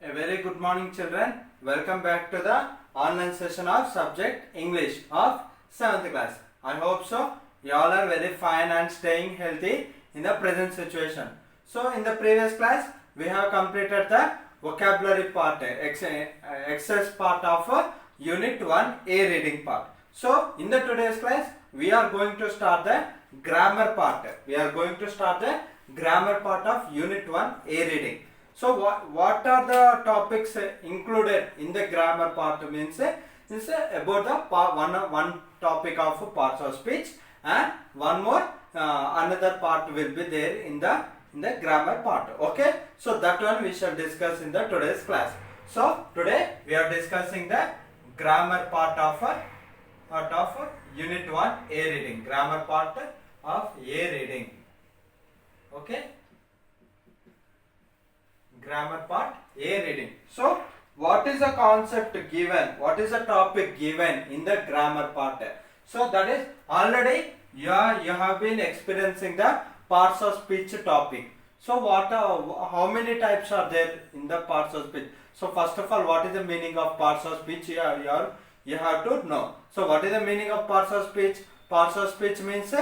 A very good morning, children. Welcome back to the online session of subject English of 7th class. I hope so. You all are very fine and staying healthy in the present situation. So, in the previous class, we have completed the vocabulary part, exercise part of Unit 1A reading part. So, in the today's class, we are going to start the grammar part. We are going to start the grammar part of Unit 1A reading. So what are the topics included in the grammar part means is about the one topic of parts of speech, and one more another part will be there in the grammar part. Okay, so that one we shall discuss in the today's class. So today we are discussing the grammar part of Unit 1 A reading, grammar part of A reading. Okay, grammar part A reading. So what is the concept given, what is the topic given in the grammar part? So that is already you have been experiencing the parts of speech topic. So how many types are there in the parts of speech? So first of all, what is the meaning of parts of speech? You have to know. So what is the meaning of parts of speech? Parts of speech means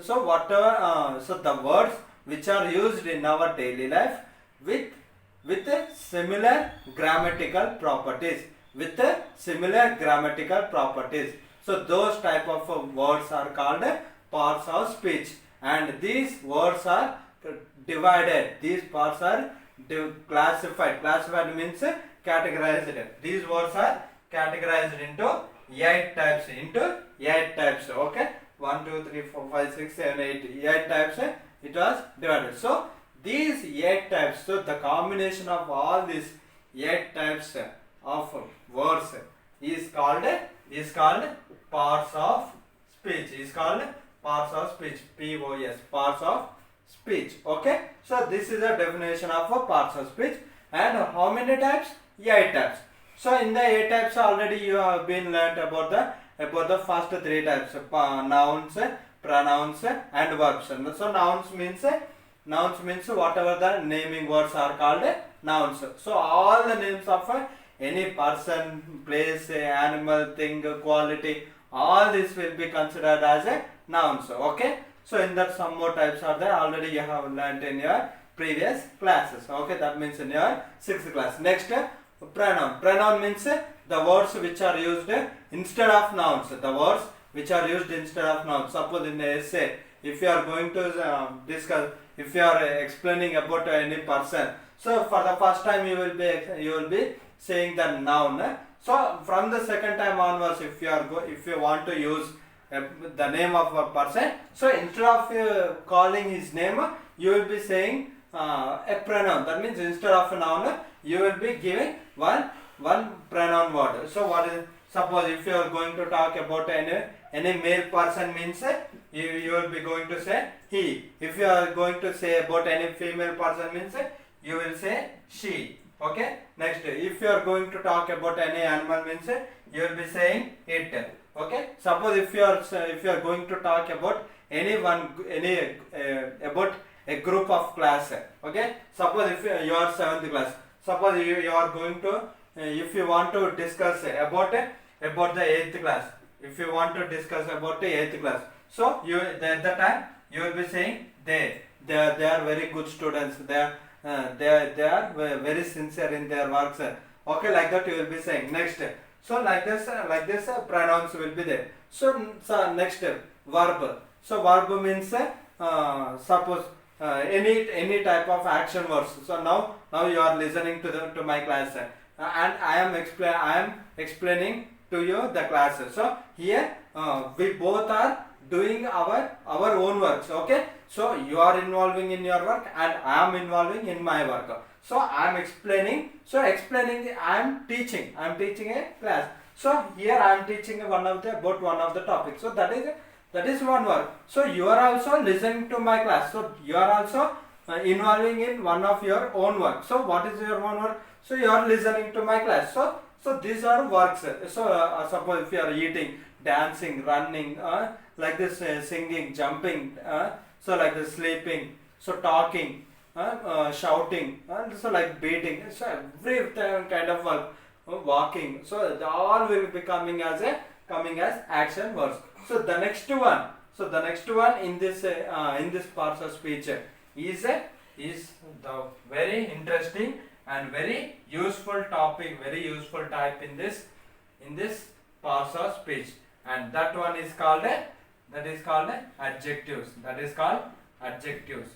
so whatever so the words which are used in our daily life with similar grammatical properties, so those type of words are called parts of speech, and these words are divided, these parts are classified means categorized. These words are categorized into 8 types. Okay, 1 2 3 4 5 6 7 8 types it was divided. So these 8 types, so the combination of all these 8 types of words is called parts of speech. POS, parts of speech. Okay, so this is a definition of parts of speech. And how many types? 8 types. So in the 8 types already you have been learnt about the first 3 types, nouns, pronouns and verbs. So nouns means whatever the naming words are called nouns. So all the names of any person, place, animal, thing, quality, all this will be considered as nouns. Okay, so in that some more types are there, already you have learnt in your previous classes. Okay, that means in your 6th class. Next, pronoun means the words which are used instead of nouns. Suppose in the essay, if you are going to discuss, if you are explaining about any person, so for the first time you will be saying the noun. So from the second time onwards, if you want to use the name of a person, so instead of calling his name, you will be saying a pronoun. That means instead of a noun, you will be giving one pronoun word. So what is, suppose if you are going to talk about any male person means you will be going to say he. If you are going to say about any female person means you will say she. Okay, next, if you are going to talk about any animal means you will be saying it. Okay, suppose if you are going to talk about about a group of class. Okay, suppose if you are 7th class, suppose you are going to if you want to discuss about the 8th class, if you want to discuss about the 8th class, so at that time you will be saying they are very good students, they are very sincere in their works. Okay, like that you will be saying. Next, so like this pronouns will be there. So next, verb. So verb means suppose any type of action words. So now you are listening to my class, and I am explaining to you the classes. So here we both are doing our own works. Okay, so you are involving in your work and I am involving in my work. So I am explaining. I am teaching a class. So here I am teaching about one of the topics. So that is one work. So you are also listening to my class. So you are also involving in one of your own work. So what is your own work? So you are listening to my class. So these are works. So suppose if you are eating, dancing, running, like this, singing, jumping, so like this, sleeping, so talking, shouting, and so like beating, so every kind of work, walking. So they all will be coming as action words. So the next one, in this parts of speech is the very interesting and very useful topic, very useful type in this parts of speech, and that one is called adjectives. That is called adjectives.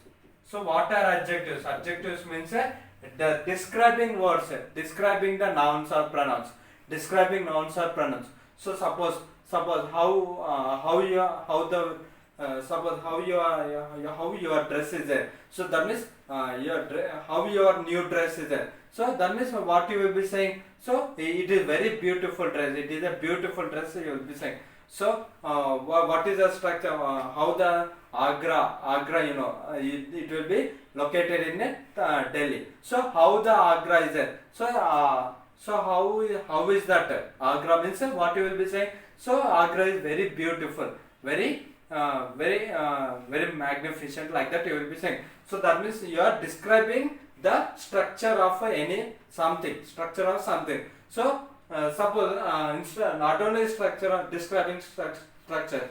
So what are adjectives? Adjectives means the describing words, describing the nouns or pronouns, describing nouns or pronouns. So suppose how your dress is there. So that means how your new dress is there. So that means what you will be saying. So it is very beautiful dress. It is a beautiful dress. You will be saying. So what is the structure? How the Agra, it will be located in Delhi. So how the Agra is there? So how is that? Agra means what you will be saying. So Agra is very beautiful, very magnificent, like that you will be saying. So that means you are describing the structure of structure of something. So suppose not only structure, describing structure,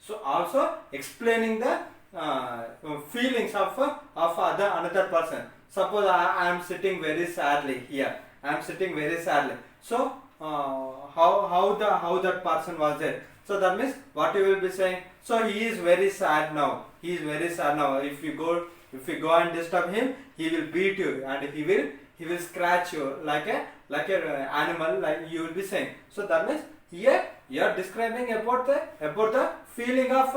so also explaining the feelings of another person. Suppose I am sitting very sadly here. I am sitting very sadly. So how that person was there. So that means what you will be saying. So he is very sad now. He is very sad now. If you go and disturb him, he will beat you and he will scratch you like a animal, like you will be saying. So that means here you are describing about the feeling of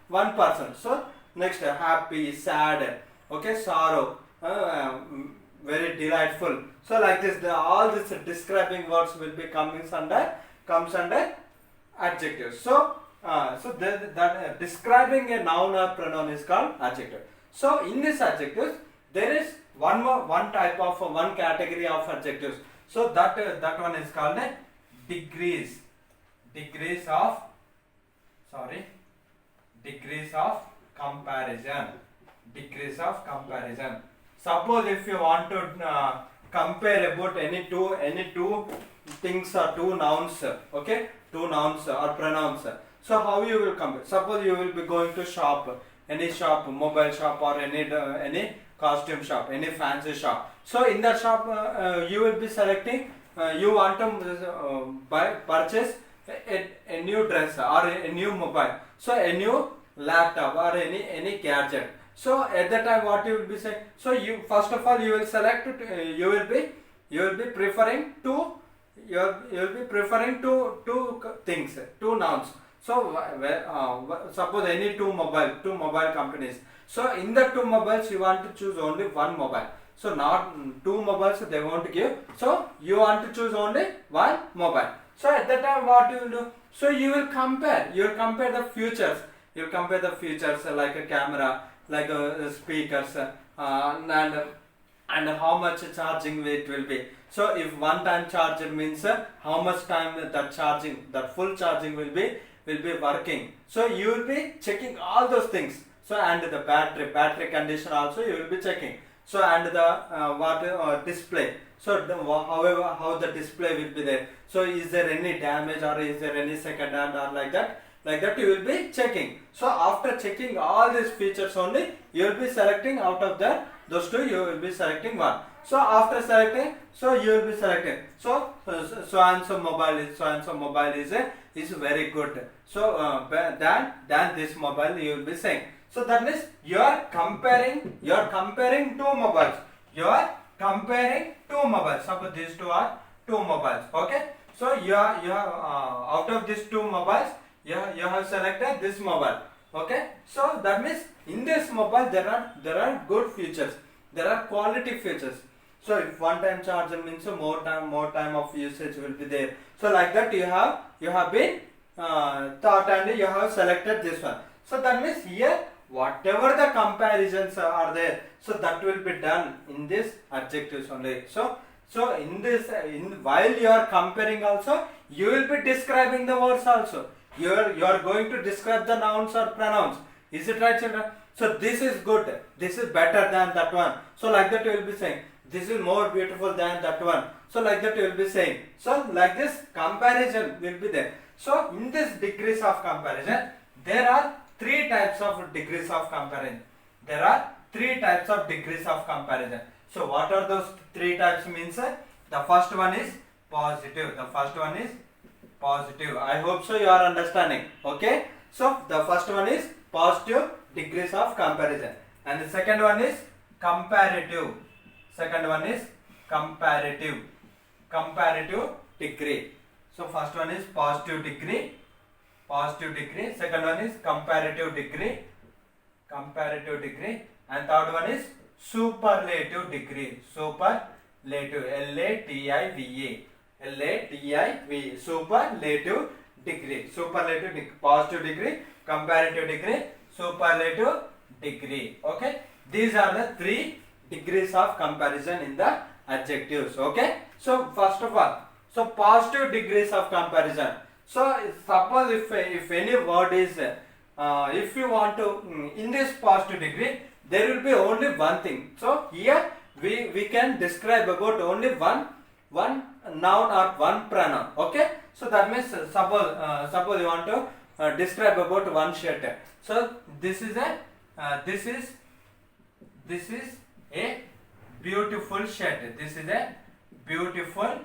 one person. So next, happy, sad, okay, sorrow, very delightful. So like this, all these describing words will be comes under adjectives. So that describing a noun or pronoun is called adjective. So in this adjectives there is one category of adjectives. So that one is called degrees of comparison. Suppose if you want to compare about any two things or two nouns, okay, two nouns or pronouns. So how you will compare? Suppose you will be going to shop, any shop, mobile shop, or any costume shop, any fancy shop. So in that shop you will be selecting, you want to purchase a new dress or a new mobile, so a new laptop or any gadget. So at that time what you will be saying? So you first of all you will select you will be preferring two things, two nouns. So suppose any two mobile companies. So in the two mobiles you want to choose only one mobile. So not two mobiles they won't give. So you want to choose only one mobile. So at that time what you will do? So you will compare the features. You will compare the features like a camera, like speakers, and how much charging it will be. So if one time charger means how much time that full charging will be working. So you will be checking all those things. So and the battery condition also you will be checking. So and the display. So how the display will be there. So is there any damage or is there any second hand or like that you will be checking. So after checking all these features only, you will be selecting out of those two, you will be selecting one. So after selecting, so you will be selecting. So and so mobile is very good. So than this mobile you will be saying. So that means you are comparing two mobiles. Suppose these two are two mobiles. Okay. So you have out of these two mobiles, you have selected this mobile. Okay. So that means in this mobile there are good features. There are quality features. So if one time charger means more time of usage will be there. So like that you have been thought and you have selected this one. So that means here whatever the comparisons are there, so that will be done in this adjectives only. So while you are comparing also, you will be describing the words also. You are going to describe the nouns or pronouns. Is it right, children? So this is good, this is better than that one. So like that you will be saying, this is more beautiful than that one. So like that you will be saying. So like this comparison will be there. So in this degrees of comparison, there are three types of degrees of comparison. There are three types of degrees of comparison. So what are those three types means? The first one is positive. The first one is positive. I hope so you are understanding. Okay. So the first one is positive degrees of comparison, and the second one is comparative. Second one is comparative degree. So first one is positive degree. Second one is comparative degree, and third one is superlative degree. Superlative, L-A-T-I-V-A, superlative degree. Positive degree, comparative degree, superlative degree. Okay, these are the three degrees of comparison in the adjectives. Okay, so first of all, so positive degrees of comparison. So suppose if any word is if you want to in this positive degree, there will be only one thing. So here we can describe about only one noun or one pronoun. Okay, so that means suppose you want to describe about one shirt. So this is a beautiful shirt. This is a beautiful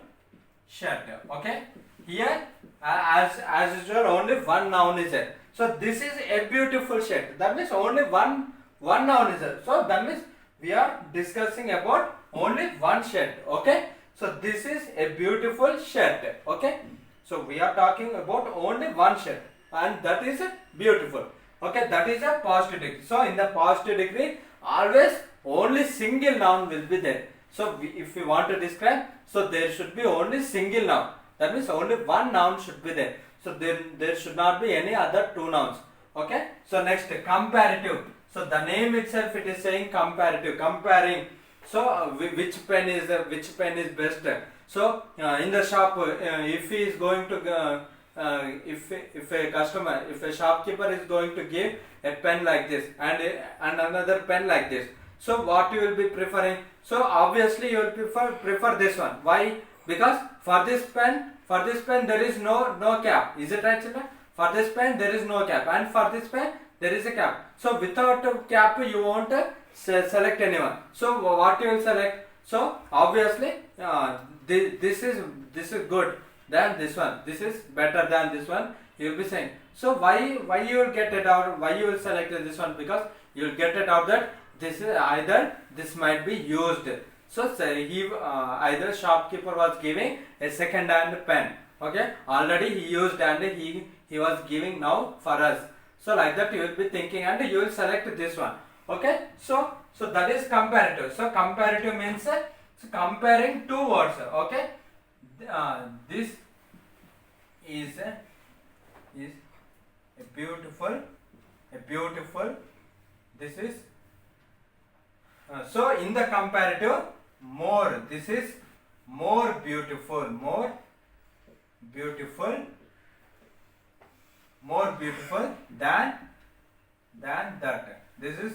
shirt. Okay, here as usual only one noun is there. So this is a beautiful shirt. That means only one noun is there. So that means we are discussing about only one shirt. Okay, so this is a beautiful shirt. Okay, so we are talking about only one shirt, and that is beautiful. Okay, that is a positive degree. So in the positive degree, always only single noun will be there. So if we want to describe, so there should be only single noun. That means only one noun should be there. So there should not be any other two nouns. Okay. So next, comparative. So the name itself it is saying comparative, comparing. So which pen is best? So in the shop, if he is going to if a customer, if a shopkeeper is going to give a pen like this and another pen like this, so what you will be preferring? So obviously you will prefer this one. Why? Because for this pen there is no cap. Is it right, children? For this pen there is no cap, and for this pen there is a cap. So without a cap you won't select anyone. So what you will select? So obviously this is good than this one. This is better than this one. You will be saying. So why you will get it out? Why you will select this one? Because you will get it out that this is either this might be used. So he either shopkeeper was giving a second hand pen. Okay, already he used and he was giving now for us. So like that you will be thinking and you will select this one. Okay, so that is comparative. So comparative means comparing two words. Okay, this is a beautiful. This is so in the comparative, more. This is more beautiful. More beautiful than that. This is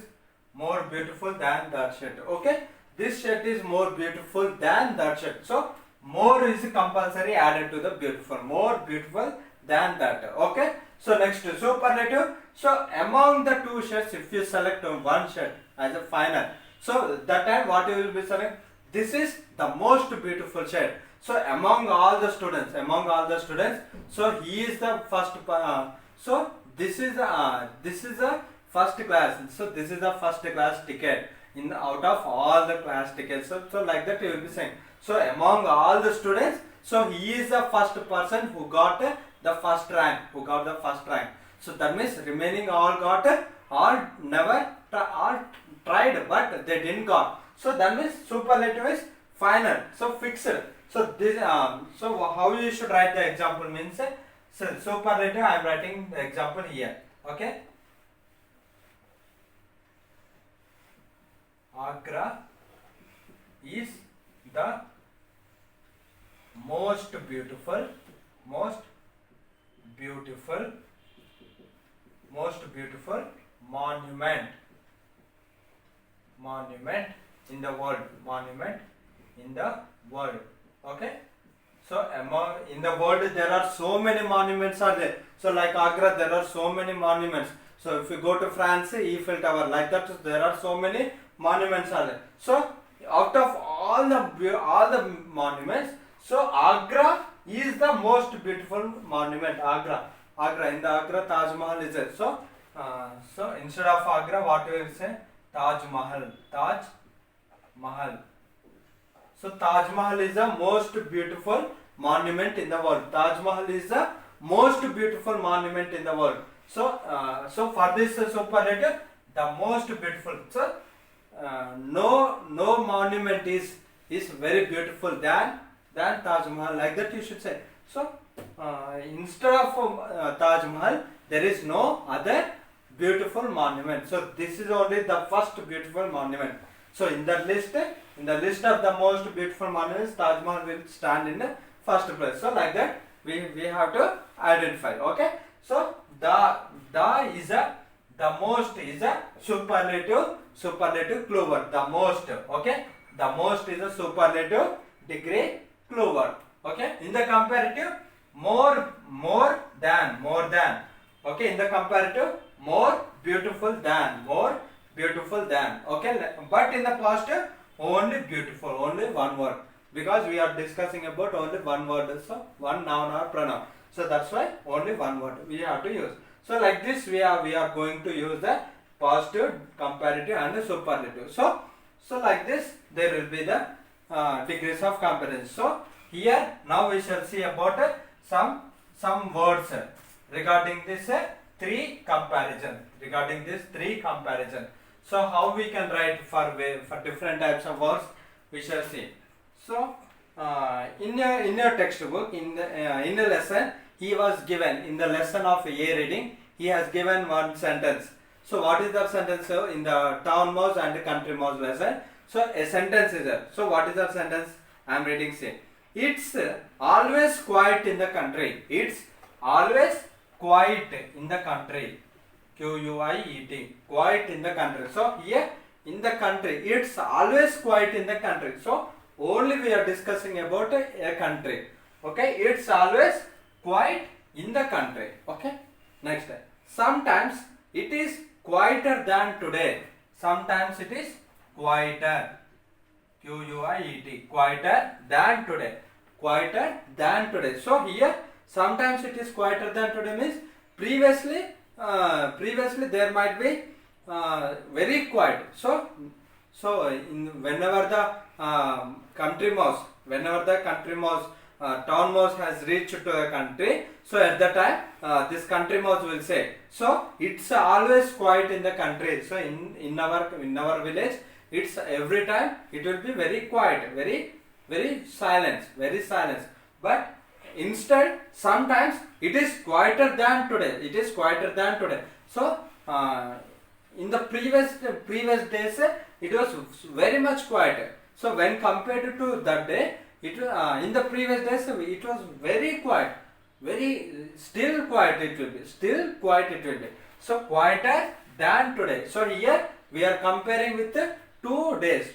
more beautiful than that shirt. Okay, this shirt is more beautiful than that shirt. So more is compulsory added to the beautiful. More beautiful than that. Okay, so next superlative. So among the two shirts, if you select one shirt as a final, so that time what you will be select? This is the most beautiful shirt. So among all the students, so he is the first. So this is the first class. So this is the first class ticket in out of all the class tickets. So like that you will be saying. So among all the students, so he is the first person who got the first rank. So that means remaining all got all never all tried but they didn't got. So that means superlative is final. So fixed. So this so how you should write the example means so superlative I am writing the example here. Okay. Agra is the most beautiful monument monument in the world. Monument in the world. Okay. So among in the world there are so many monuments are there. So like Agra there are so many monuments. So if you go to France, Eiffel Tower, like that there are so many monuments are there. So out of all the monuments, so Agra is the most beautiful monument. Agra in the Agra Taj Mahal is there. So so instead of Agra, what we will say? Taj Mahal. Taj Mahal. So Taj Mahal is the most beautiful monument in the world. Taj Mahal is the most beautiful monument in the world. So so for this superlative, the most beautiful. So no monument is very beautiful than Taj Mahal. Like that you should say. So instead of Taj Mahal, there is no other beautiful monument. So this is only the first beautiful monument. So in the list of the most beautiful monuments, Taj Mahal will stand in the first place. So like that we have to identify. Okay. So the is the most is a superlative clue word. The most. Okay. The most is a superlative degree clue word. Okay. In the comparative, more than. Okay. In the comparative, more beautiful than. Okay. But in the positive, only beautiful, only one word, because we are discussing about only one word, so one noun or pronoun. So that's why only one word we have to use. So like this we are going to use the positive, comparative and the superlative. So like this there will be the degrees of comparison. So here now we shall see about some words regarding this three comparison. So how we can write for different types of words, we shall see. So in your textbook, in the lesson, he was given in the lesson of A reading, he has given one sentence. So what is the sentence? So in the town mouse and country mouse lesson, so a sentence is there. So what is the sentence? I am reading. Say, it's always quiet in the country. It's always quiet in the country. Quiet, quiet in the country. So here in the country, it's always quiet in the country. So only we are discussing about a country. Okay, it's always quiet in the country. Okay, next. Sometimes it is quieter than today. Sometimes it is quieter. Quieter than today. Quieter than today. So here sometimes it is quieter than today means previously there might be very quiet. So whenever the country mouse, town mouse has reached to a country, so at that time this country mouse will say, so it's always quiet in the country. So in our village, it's every time it will be very quiet, very silent. But instead, sometimes it is quieter than today. So in the previous days, it was very much quieter. So when compared to that day, in the previous days it was very quiet, very still quiet. It will be. So quieter than today. So here we are comparing with 2 days.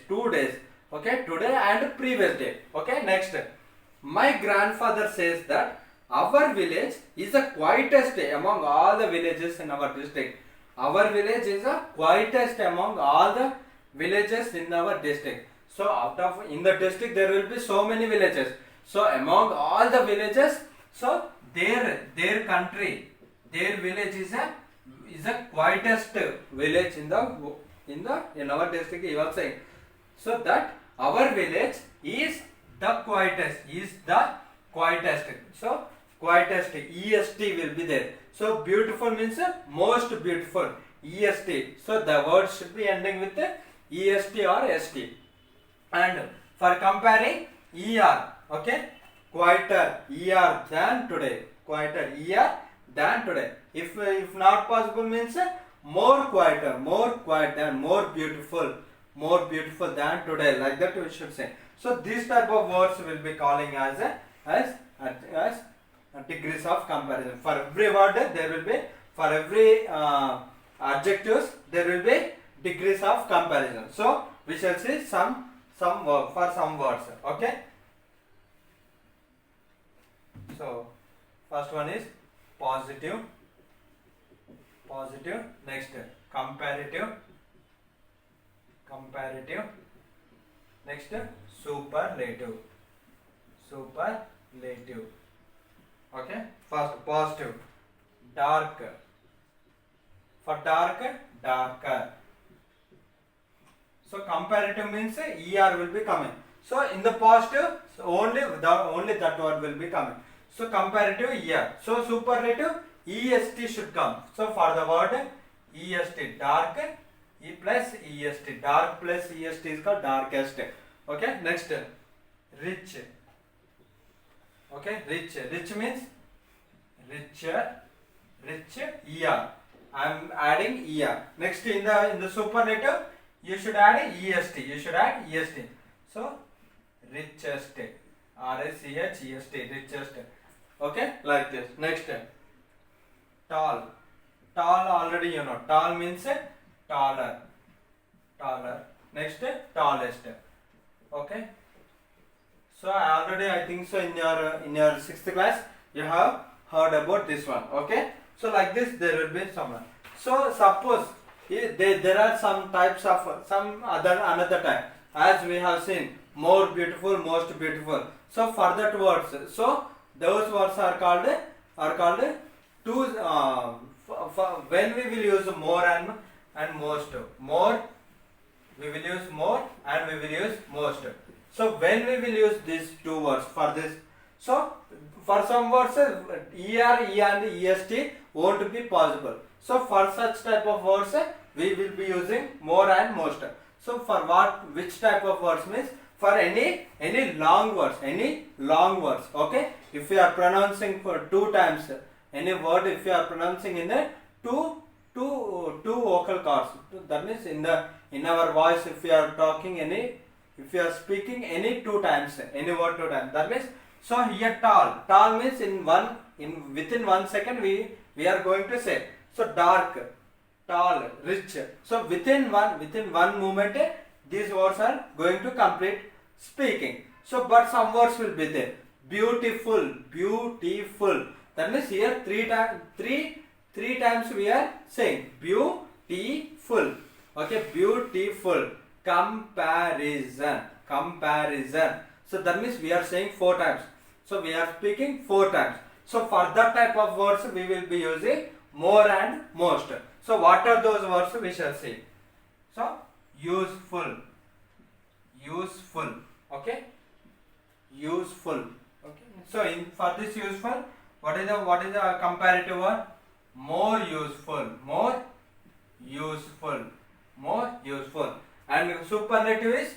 Okay, today and previous day. Okay, next. My grandfather says that our village is the quietest among all the villages in our district. Our village is the quietest among all the villages in our district. So in the district there will be so many villages. So among all the villages, so their village is the quietest village in our district. He was saying, so that our village is the quietest. So quietest, est will be there. So beautiful means most beautiful, est. So the word should be ending with est or st. And for comparing, er. Okay, quieter, er than today. If not possible means more quieter, more beautiful than today. Like that we should say. So this type of words will be calling as degrees of comparison. For every word there will be, for every adjectives there will be degrees of comparison. So we shall see some work for some words. Okay. So first one is positive. Next comparative. Next superlative. Okay. First positive. Dark. For dark, darker. So comparative means er will be coming. So in the positive, so only that word will be coming. So comparative er. So superlative est should come. So for the word est, dark, e plus est, dark plus est is called darkest. Okay. Next rich. Okay. Rich means richer, er. I am adding er. Next in the superlative you should add est. So richest, richest, richest. Okay, like this. Next tall. Already you know. Tall means taller. Next tallest. Okay. So I think so in your 6th class you have heard about this one. Okay. So like this there will be someone. So suppose there are some types of another type, as we have seen, more beautiful, most beautiful. So for that words, so those words are called two. When we will use more and most. More we will use more and we will use most. So when we will use these two words for this, so for some words e and est won't be possible. So for such type of words we will be using more and most. So for which type of words means for any long words, okay. If you are pronouncing for 2 times any word, if you are pronouncing in a two vocal cords, that means in our voice, if you are speaking any 2 times, any word 2 times, that means, so here tall means within 1 second we are going to say. So dark, tall, rich. So within one moment these words are going to complete speaking. So but some words will be there. Beautiful. That means here three times we are saying beautiful. Okay, beautiful. Comparison. So that means we are saying 4 times. So we are speaking 4 times. So for that type of words we will be using more and most. So what are those words we shall see? So useful. Okay. Useful. Okay. So for this useful, what is the comparative word? More useful. And superlative is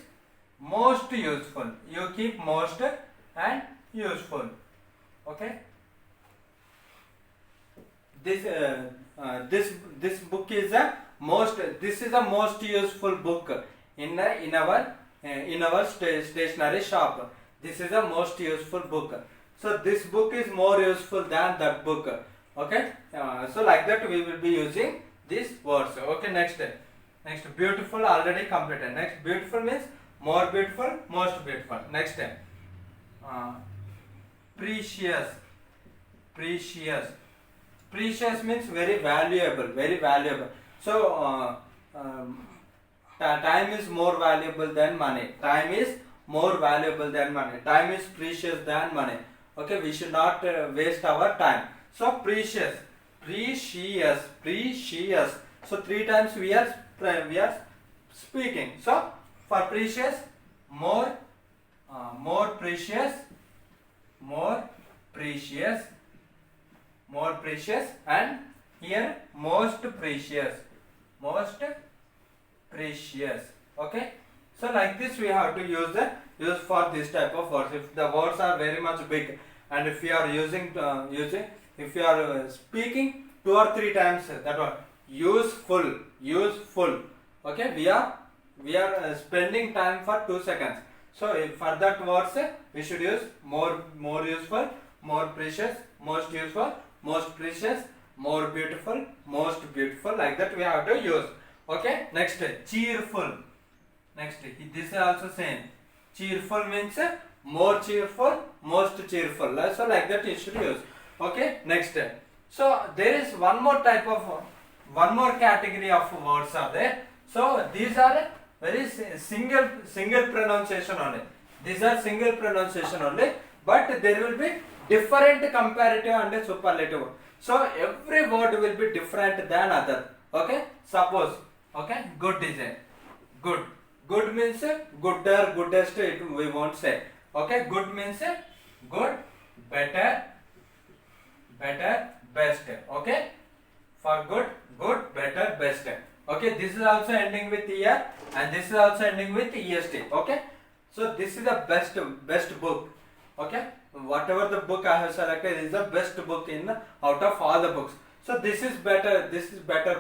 most useful. You keep most and useful. Okay. This book is a most. This is a most useful book in our stationery shop. This is a most useful book. So this book is more useful than that book. Okay. So like that we will be using these words. Okay. Next beautiful already completed. Next beautiful means more beautiful, most beautiful. Next precious. Precious means very valuable. So time is more valuable than money. Time is precious than money. Okay, we should not waste our time. So precious. So 3 times we are speaking. So for precious, more precious, and here most precious. Okay. So like this we have to use for this type of words. If the words are very much big, and if you are if you are speaking 2 or 3 times that one, useful. Okay, we are spending time for 2 seconds. So for that words we should use more useful, more precious, most useful, most precious, more beautiful, most beautiful. Like that we have to use. Okay, next cheerful. Next, this is also same. Cheerful means more cheerful, most cheerful. So like that you should use. Okay, next. So there is one more category of words are there. So these are very single pronunciation only. These are single pronunciation only, but there will be different comparative and superlative. So every word will be different than other. Okay, suppose, okay, good design, good. Good means gooder, goodest, we won't say. Okay, good means good, better, best. Okay, for good, better, best. Okay, this is also ending with ER and this is also ending with EST. Okay, so this is the best book. Okay, whatever the book I have selected is the best book in out of all the books. So this is better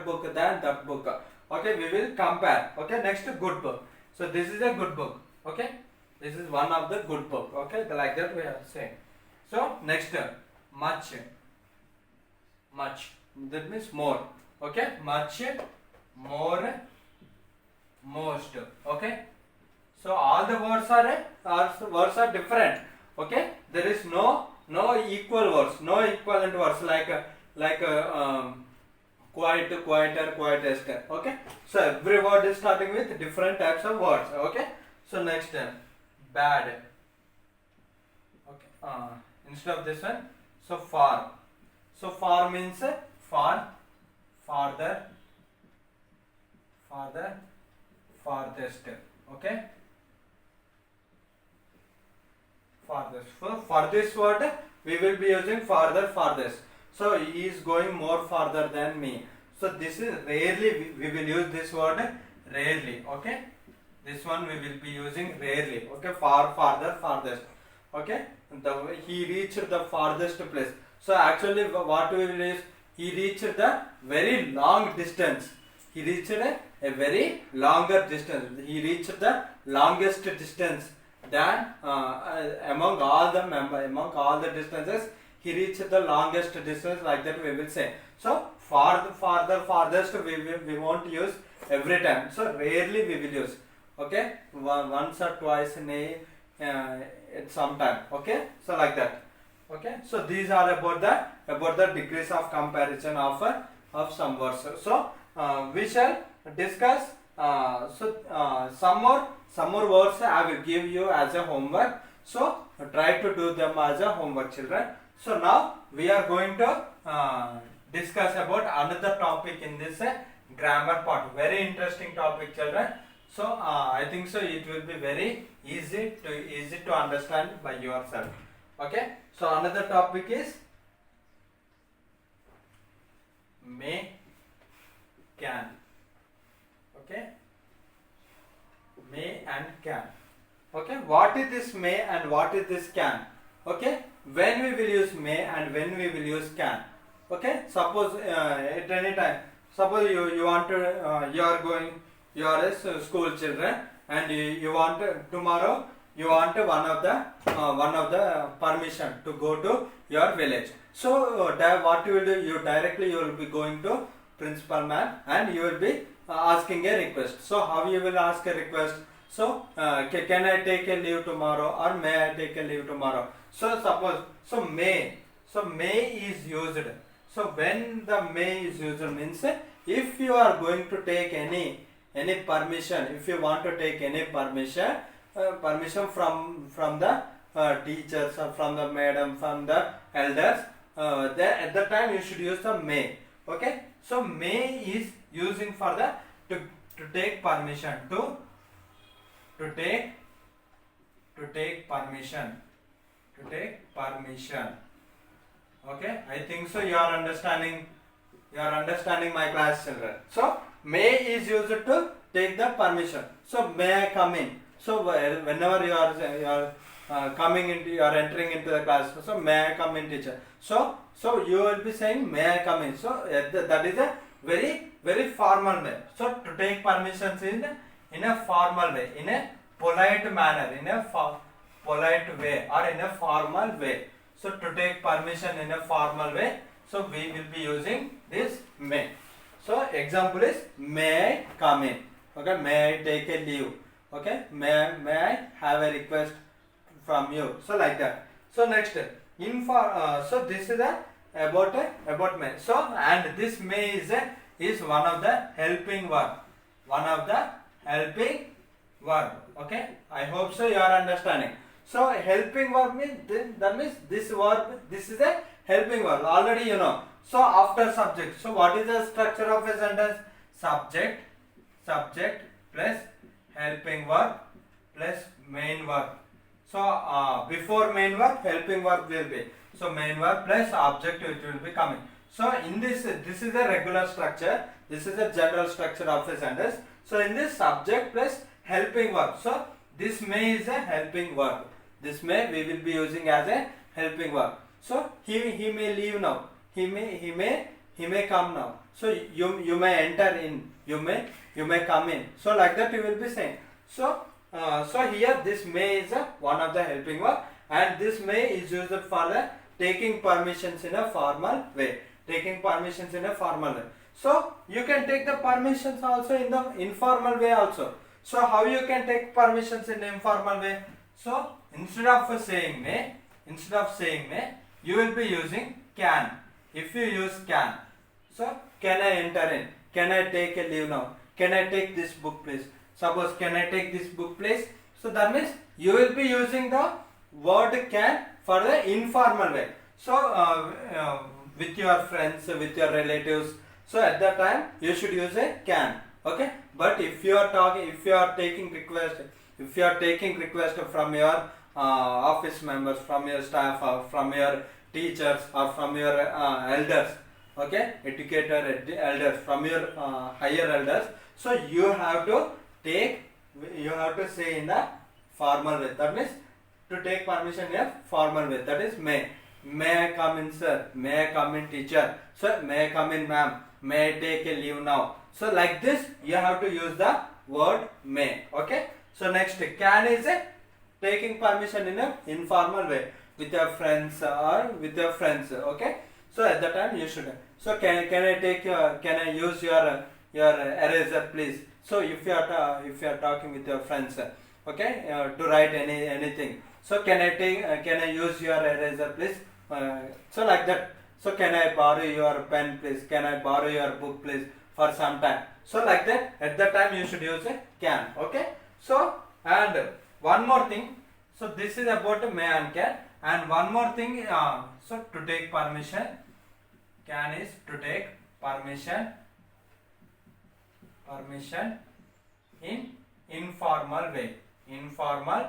book than that book. Okay, we will compare. Okay, next good book. So this is a good book. Okay, this is one of the good book. Okay, like that we are saying. So next much. That means more. Okay, much, more, most. Okay. So all the words are different. Okay, there is no equal words, no equivalent words like quite, quieter, quietest. Okay, so every word is starting with different types of words. Okay, so next bad. Okay, instead of this one, so far. So far means far, farther, farthest. Okay, farthest. For this word we will be using farther, farthest. So he is going more farther than me. So this is rarely we will use this word rarely. Okay, this one we will be using rarely. Okay, far, farther, farthest. Okay, he reached the farthest place. So actually what we will use, he reached the very long distance. He reached a very longer distance. He reached the longest distance than among all the distances. He reached the longest distance, like that we will say. So farther, farthest we won't use every time. So rarely we will use. Okay, once or twice in at some time. Okay, so like that. Okay, so these are about the degrees of comparison of some words. So we shall discuss some more words I will give you as a homework. So try to do them as a homework, children. So now we are going to discuss about another topic in this grammar part. Very interesting topic, children. So I think so it will be very easy to understand by yourself. Okay. So another topic is may, can. Okay. May and can. Okay. What is this may and what is this can? Okay. When we will use may and when we will use can. Okay. Suppose at any time. Suppose you want to you are a school children and you want tomorrow you want one of the permission to go to your village. So what you will do, you will be going to principal ma'am and you will be asking a request. So how you will ask a request? So can I take a leave tomorrow or may I take a leave tomorrow? So suppose may is used. So when the may is used means if you are going to take any permission, if you want to take any permission from the teachers or from the madam, from the elders, at that time you should use the may. Okay, so may is using for the to take permission, to take permission. Okay, I think so you are understanding my class, children. So may is used to take the permission. So may I come in? So whenever you are coming into, you are entering into the class. So may I come in, teacher? So you will be saying may I come in. So that is a very formal way. So to take permissions in a formal way, in a polite manner, in a polite way or in a formal way. So to take permission in a formal way, so we will be using this may. So example is may I come in. Okay, may I take a leave. Okay, may I have a request from you. So like that. So next, so this is about may. So and this may is one of the helping verb. One of the helping verb. Okay, I hope so you are understanding. So helping verb means that means this verb, this is a helping verb. Already you know. So after subject. So what is the structure of a sentence? Subject plus helping verb plus main verb. So before main verb, helping verb will be. So main verb plus object which will be coming. So in this is a regular structure. This is a general structure of a sentence. So in this, subject plus helping verb. So this may is a helping verb. This may we will be using as a helping verb. So he may leave now. He may come now. So you may enter in. You may come in. So like that you will be saying. So here this may is one of the helping verb, and this may is used for the taking permissions in a formal way. Taking permissions in a formal way. So you can take the permissions also in the informal way also. So how you can take permissions in the informal way? So instead of saying may, you will be using can. If you use can, so can I enter in? Can I take a leave now? Can I take this book please? Suppose can I take this book please? So that means you will be using the word can for the informal way. So with your friends, with your relatives, so at that time you should use a can. Okay, but if you are taking request from your office members, from your staff, or from your teachers, or from your elders, okay, educator elders, from your higher elders, so you have to say in the formal way. That means to take permission in a formal way. That is may. May I come in sir? May I come in teacher? So may I come in ma'am? May I take a leave now? So like this you have to use the word may. Okay. So next, can is a taking permission in a informal way with your friends or with your friends. Okay. So at that time you should. So can I use your eraser please? So if you are talking with your friends, okay, to write anything. So can I use your eraser please? So like that. So can I borrow your pen please? Can I borrow your book please for some time? So like that, at that time you should use a can. Okay. So and one more thing. So this is about may and can. And one more thing. So to take permission, can is to take permission in informal way. Informal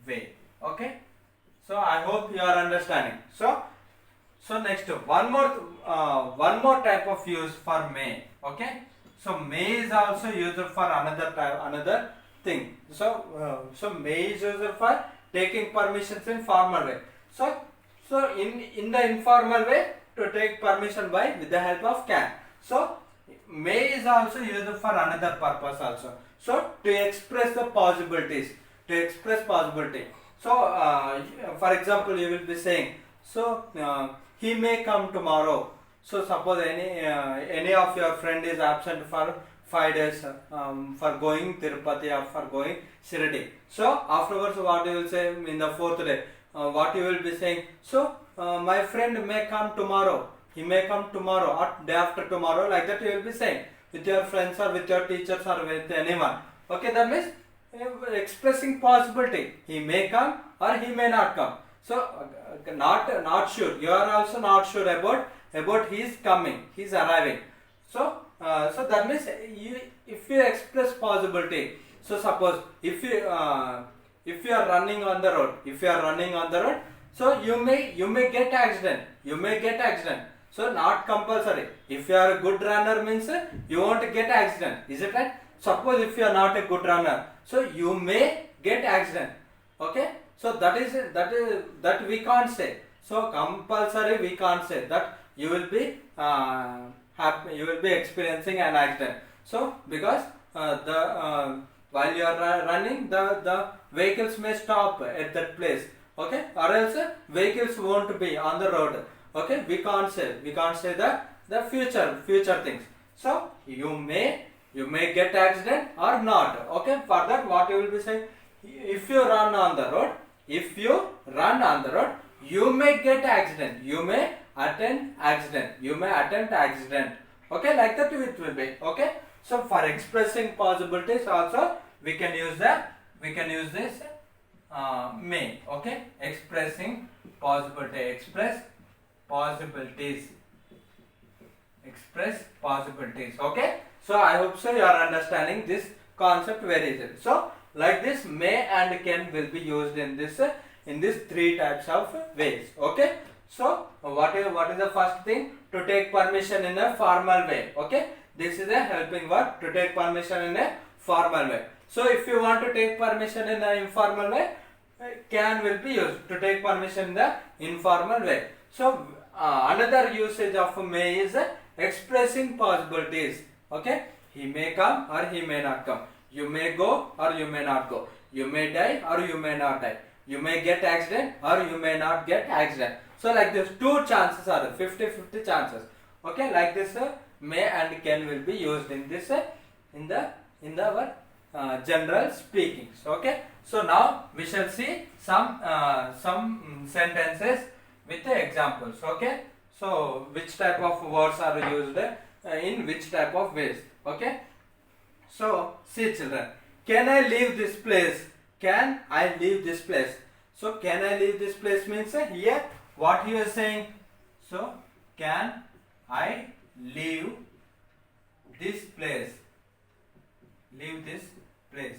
way. Okay. So I hope you are understanding. So next, one more type of use for may. Okay. So may is also used for another thing. So may is used for taking permissions in formal way. So in the informal way, to take permission with the help of can. So may is also used for another purpose also. So to express the possibilities. So for example, you will be saying, so he may come tomorrow. So suppose any of your friend is absent for 5 days for going Tirupati or for going Shirdi. So afterwards, what you will say in the 4th day? What you will be saying? So my friend may come tomorrow. He may come tomorrow or day after tomorrow. Like that you will be saying with your friends or with your teachers or with anyone. Okay, that means expressing possibility. He may come or he may not come. So not sure. You are also not sure about his coming, his arriving. So that means if you express possibility. So suppose if you are running on the road, so you may get accident. So not compulsory. If you are a good runner means you won't get accident. Is it right? Suppose if you are not a good runner, so you may get accident. Okay. So that we can't say. So compulsory we can't say that you will be experiencing an accident. So because while you are running, the vehicles may stop at that place. Okay, or else vehicles won't be on the road. Okay, we can't say that the future things. So you may get accident or not. Okay, for that what you will be saying? If you run on the road, you may get accident, you may attend accident. Okay, like that it will be. Okay, so for expressing possibilities also we can use this may. Okay, expressing possibility, express possibilities. Okay, so I hope so you are understanding this concept very easily. So like this, may and can will be used in this three types of ways. Okay, so what is the first thing? To take permission in a formal way. Okay, this is a helping verb, to take permission in a formal way. So if you want to take permission in an informal way, can will be used to take permission in the informal way. So another usage of may is expressing possibilities. Okay, he may come or he may not come. You may go or you may not go. You may die or you may not die. You may get accident or you may not get accident. So like this, two chances are there, 50-50 chances. Okay, like this may and can will be used in this in our general speakings. Okay, so now we shall see some sentences with the examples. Okay, so which type of words are used in which type of ways. Okay, so see children, can I leave this place? Can I leave this place? So can I leave this place means here what he is saying. So can I leave this place? Leave this place.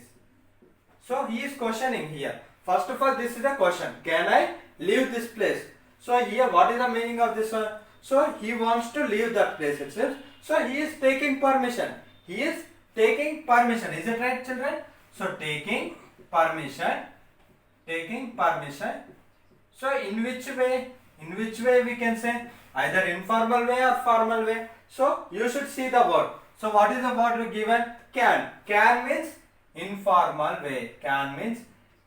So he is questioning here. First of all, this is a question. Can I leave this place? So here what is the meaning of this one? So he wants to leave that place itself. So he is taking permission. He is taking permission. Is it right, children? So taking permission. So in which way? In which way we can say? Either informal way or formal way. So you should see the word. So what is the word given? Can. Can means informal way. Can means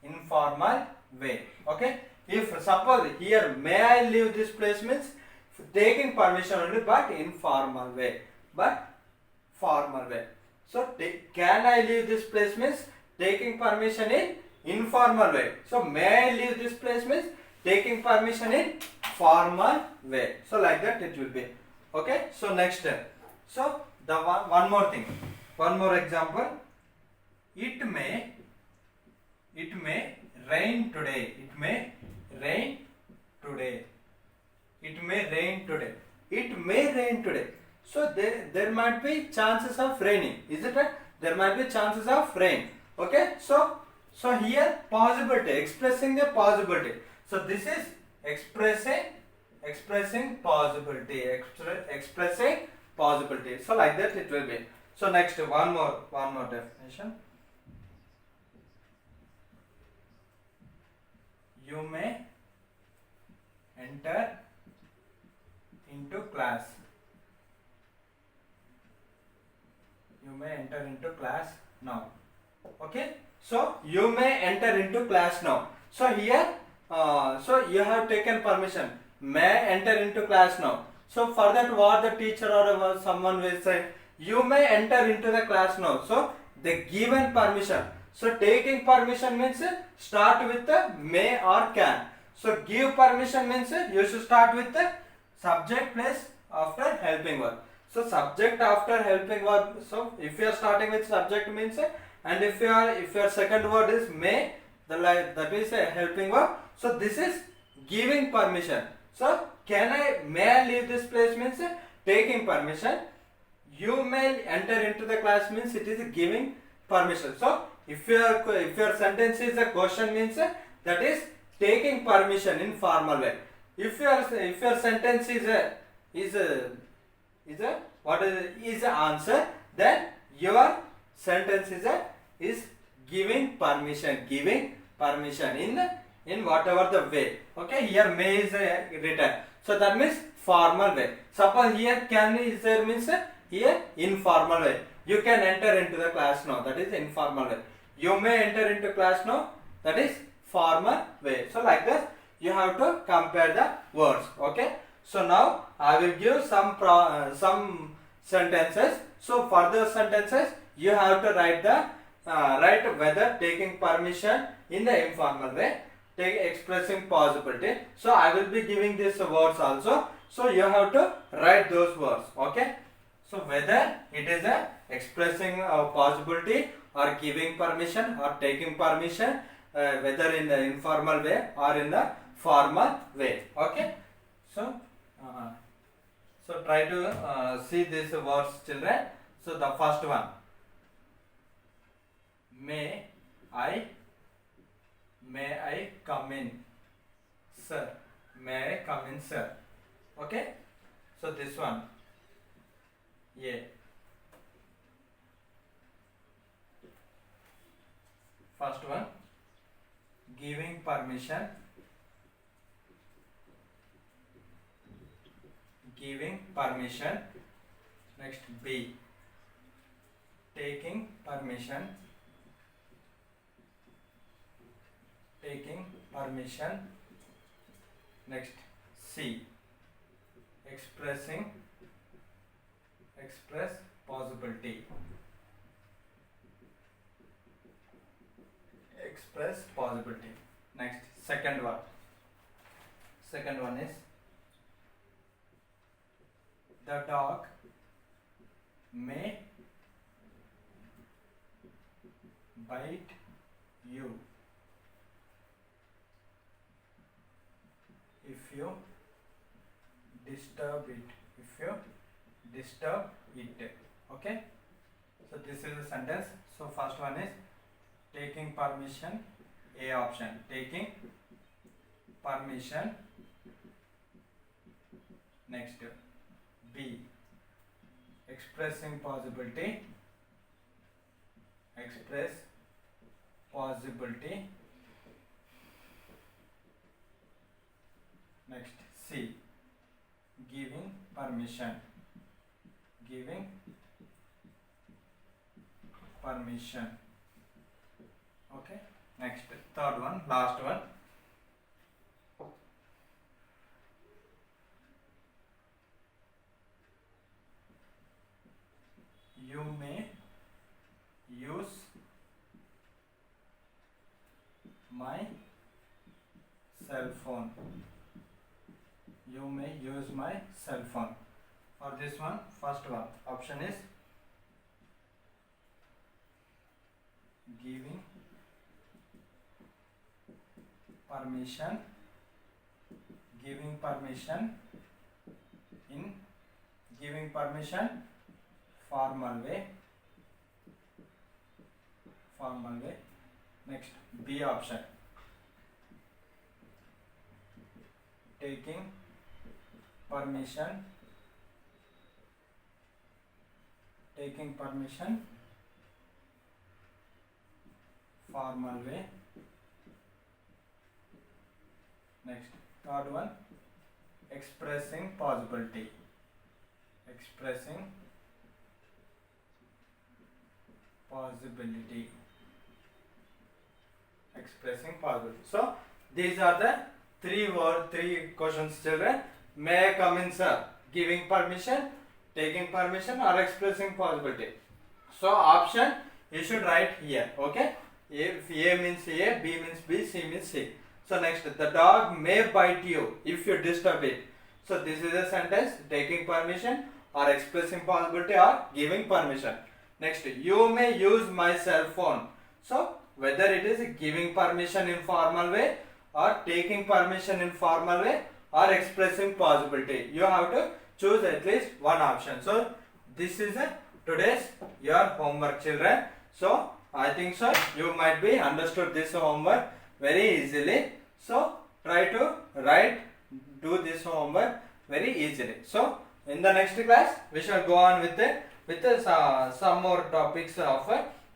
informal way. Okay. If suppose here may I leave this place means taking permission only, but informal way. But formal way. So can I leave this place means taking permission in informal way. So may I leave this place means taking permission in formal way. So like that it will be. Okay. So next step. So the one more thing. One more example. It may rain today. It may rain today. It may rain today. It may rain today. So there might be chances of raining. Is it right? There might be chances of rain. Okay. So here possibility, expressing the possibility. So this is expressing possibility. Expressing possibility. So like that it will be. So next one more definition. You may enter into class. You may enter into class now. Okay. So you may enter into class now. So here, so you have taken permission. May enter into class now. So for that, what the teacher or someone will say, you may enter into the class now. So the given permission. So taking permission means start with the may or can. So give permission means you should start with the subject plus after helping verb. So subject after helping verb. So if you are starting with subject means, and if your second word is may, that is a helping verb. So this is giving permission. So may I leave this place means taking permission. You may enter into the class means it is giving permission. So if your sentence is a question means that is taking permission in formal way. If your sentence is an answer, then your sentence is giving permission in whatever the way. Okay, here may is written. So that means formal way. Suppose here can is there means here informal way. You can enter into the class now. That is informal way. You may enter into class now. That is formal way. So like this you have to compare the words. Okay. So now I will give some sentences. So for those sentences you have to write the write whether taking permission in the informal way, expressing possibility. So I will be giving these words also. So you have to write those words. Okay. So whether it is a expressing a possibility or giving permission or taking permission, whether in the informal way or in the formal way. Okay. So so try to see these words, children. So the first one, may I come in, sir? May I come in, sir? Okay. So this one, yeah. First one, giving permission, giving permission. Next, B, taking permission, taking permission. Next, C, expressing, express possibility, express possibility. Next, second one is the dog may bite you if you disturb it, if you disturb it. Okay. So this is the sentence. So first one is taking permission, A option, taking permission. Next, B, expressing possibility, express possibility. Next, C, giving permission, giving permission. Okay. Next, third one, last one. You may use my cell phone. You may use my cell phone. For this one, first one, option is giving permission, giving permission in giving permission formal way, formal way. Next, B option, taking permission, taking permission formal way. Next, third one, expressing possibility, expressing possibility, expressing possibility. So these are the three questions, children. May I come in, sir? Giving permission, taking permission, or expressing possibility. So option you should write here. Okay. If A means A, B means B, C means C. So next, the dog may bite you if you disturb it. So this is a sentence, taking permission or expressing possibility or giving permission. Next, you may use my cell phone. So whether it is giving permission in formal way or taking permission in formal way or expressing possibility, you have to choose at least one option. So this is today's your homework, children. So I think so you might be understood this homework very easily. So try to do this homework very easily. So in the next class we shall go on with some more topics of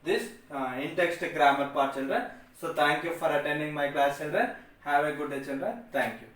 this in-text grammar part, children. So thank you for attending my class, children. Have a good day, children. Thank you.